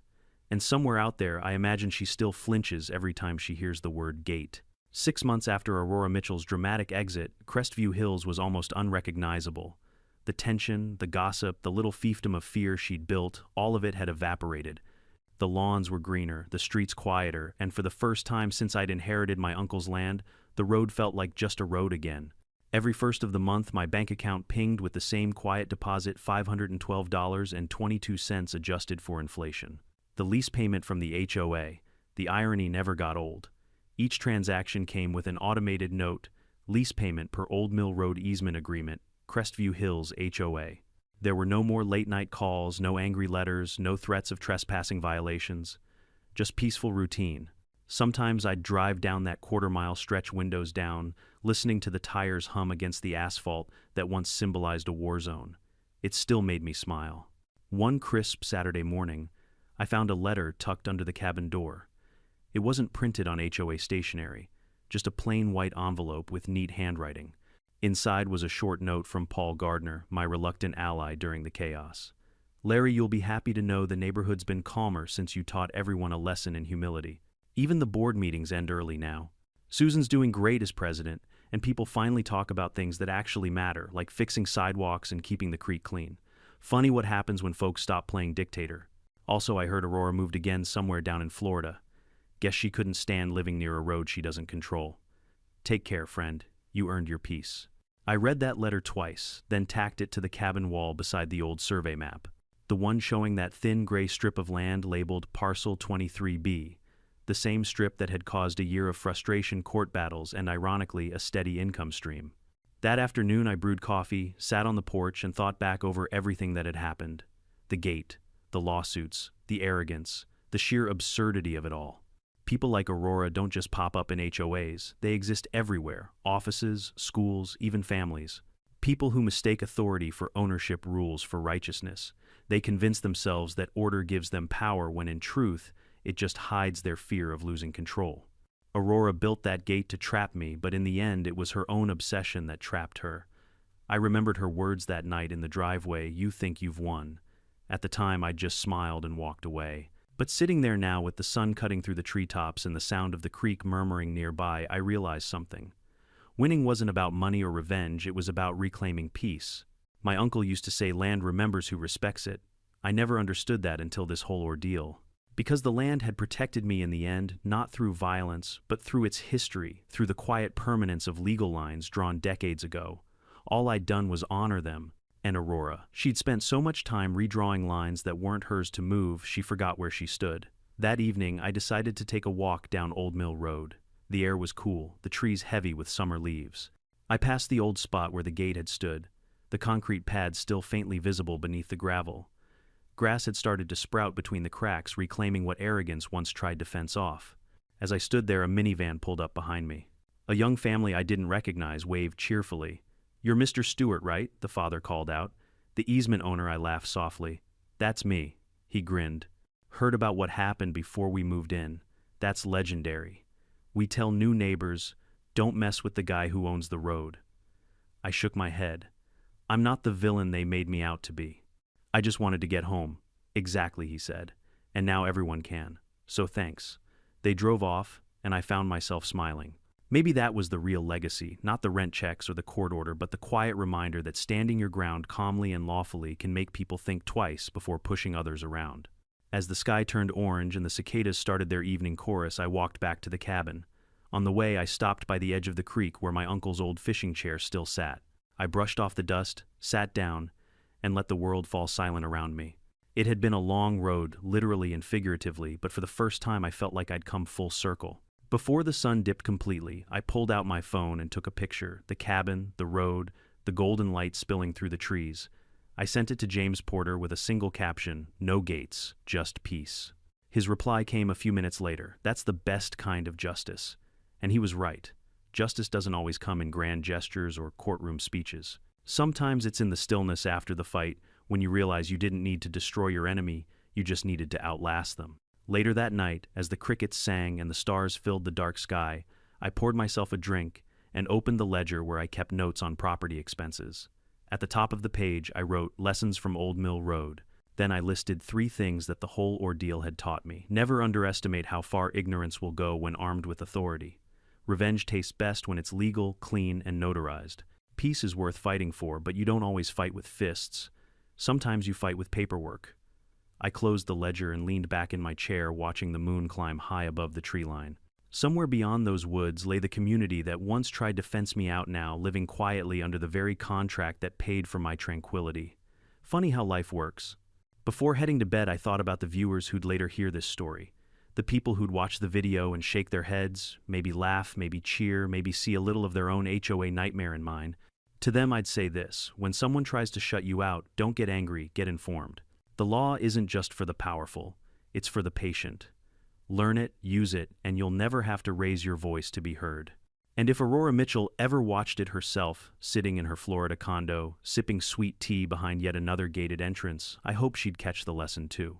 And somewhere out there, I imagine she still flinches every time she hears the word gate. 6 months after Aurora Mitchell's dramatic exit, Crestview Hills was almost unrecognizable. The tension, the gossip, the little fiefdom of fear she'd built, all of it had evaporated. The lawns were greener, the streets quieter, and for the first time since I'd inherited my uncle's land, the road felt like just a road again. Every first of the month, my bank account pinged with the same quiet deposit, $512.22 adjusted for inflation. The lease payment from the HOA, the irony never got old. Each transaction came with an automated note, lease payment per Old Mill Road easement agreement, Crestview Hills HOA. There were no more late-night calls, no angry letters, no threats of trespassing violations. Just peaceful routine. Sometimes I'd drive down that quarter-mile stretch windows down, listening to the tires hum against the asphalt that once symbolized a war zone. It still made me smile. One crisp Saturday morning, I found a letter tucked under the cabin door. It wasn't printed on HOA stationery, just a plain white envelope with neat handwriting. Inside was a short note from Paul Gardner, my reluctant ally during the chaos. Larry, you'll be happy to know the neighborhood's been calmer since you taught everyone a lesson in humility. Even the board meetings end early now. Susan's doing great as president, and people finally talk about things that actually matter, like fixing sidewalks and keeping the creek clean. Funny what happens when folks stop playing dictator. Also, I heard Aurora moved again somewhere down in Florida. Guess she couldn't stand living near a road she doesn't control. Take care, friend. You earned your peace. I read that letter twice, then tacked it to the cabin wall beside the old survey map. The one showing that thin gray strip of land labeled Parcel 23B, the same strip that had caused a year of frustration, court battles, and ironically, a steady income stream. That afternoon I brewed coffee, sat on the porch, and thought back over everything that had happened. The gate, the lawsuits, the arrogance, the sheer absurdity of it all. People like Aurora don't just pop up in HOAs, they exist everywhere, offices, schools, even families. People who mistake authority for ownership, rules for righteousness. They convince themselves that order gives them power when in truth, it just hides their fear of losing control. Aurora built that gate to trap me, but in the end it was her own obsession that trapped her. I remembered her words that night in the driveway, "You think you've won." At the time I just smiled and walked away. But sitting there now with the sun cutting through the treetops and the sound of the creek murmuring nearby, I realized something. Winning wasn't about money or revenge, it was about reclaiming peace. My uncle used to say land remembers who respects it. I never understood that until this whole ordeal. Because the land had protected me in the end, not through violence, but through its history, through the quiet permanence of legal lines drawn decades ago. All I'd done was honor them. And Aurora. She'd spent so much time redrawing lines that weren't hers to move, she forgot where she stood. That evening, I decided to take a walk down Old Mill Road. The air was cool, the trees heavy with summer leaves. I passed the old spot where the gate had stood, the concrete pad still faintly visible beneath the gravel. Grass had started to sprout between the cracks, reclaiming what arrogance once tried to fence off. As I stood there, a minivan pulled up behind me. A young family I didn't recognize waved cheerfully. "You're Mr. Stewart, right?" the father called out. "The easement owner," I laughed softly. "That's me." He grinned. "Heard about what happened before we moved in. That's legendary. We tell new neighbors, don't mess with the guy who owns the road." I shook my head. "I'm not the villain they made me out to be. I just wanted to get home." "Exactly," he said. "And now everyone can. So thanks." They drove off, and I found myself smiling. Maybe that was the real legacy, not the rent checks or the court order, but the quiet reminder that standing your ground calmly and lawfully can make people think twice before pushing others around. As the sky turned orange and the cicadas started their evening chorus, I walked back to the cabin. On the way, I stopped by the edge of the creek where my uncle's old fishing chair still sat. I brushed off the dust, sat down, and let the world fall silent around me. It had been a long road, literally and figuratively, but for the first time I felt like I'd come full circle. Before the sun dipped completely, I pulled out my phone and took a picture, the cabin, the road, the golden light spilling through the trees. I sent it to James Porter with a single caption, "No gates, just peace." His reply came a few minutes later, "That's the best kind of justice." And he was right. justice doesn't always come in grand gestures or courtroom speeches. Sometimes it's in the stillness after the fight, when you realize you didn't need to destroy your enemy, you just needed to outlast them. Later that night, as the crickets sang and the stars filled the dark sky, I poured myself a drink and opened the ledger where I kept notes on property expenses. At the top of the page, I wrote "Lessons from Old Mill Road." Then I listed 3 things that the whole ordeal had taught me. Never underestimate how far ignorance will go when armed with authority. Revenge tastes best when it's legal, clean, and notarized. Peace is worth fighting for, but you don't always fight with fists. Sometimes you fight with paperwork. I closed the ledger and leaned back in my chair, watching the moon climb high above the tree line. Somewhere beyond those woods lay the community that once tried to fence me out, now living quietly under the very contract that paid for my tranquility. Funny how life works. Before heading to bed, I thought about the viewers who'd later hear this story. The people who'd watch the video and shake their heads, maybe laugh, maybe cheer, maybe see a little of their own HOA nightmare in mine. To them, I'd say this: when someone tries to shut you out, don't get angry, get informed. The law isn't just for the powerful, it's for the patient. Learn it, use it, and you'll never have to raise your voice to be heard. And if Aurora Mitchell ever watched it herself, sitting in her Florida condo, sipping sweet tea behind yet another gated entrance, I hope she'd catch the lesson too.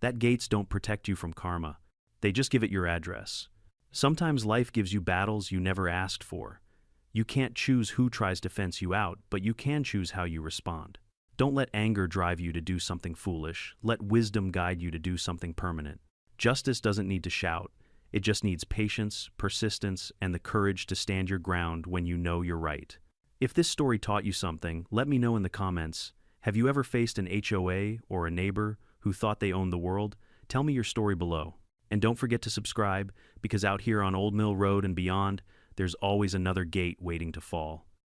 That gates don't protect you from karma. They just give it your address. Sometimes life gives you battles you never asked for. You can't choose who tries to fence you out, but you can choose how you respond. Don't let anger drive you to do something foolish. Let wisdom guide you to do something permanent. Justice doesn't need to shout. It just needs patience, persistence, and the courage to stand your ground when you know you're right. If this story taught you something, let me know in the comments. Have you ever faced an HOA or a neighbor who thought they owned the world? Tell me your story below. And don't forget to subscribe, because out here on Old Mill Road and beyond, there's always another gate waiting to fall.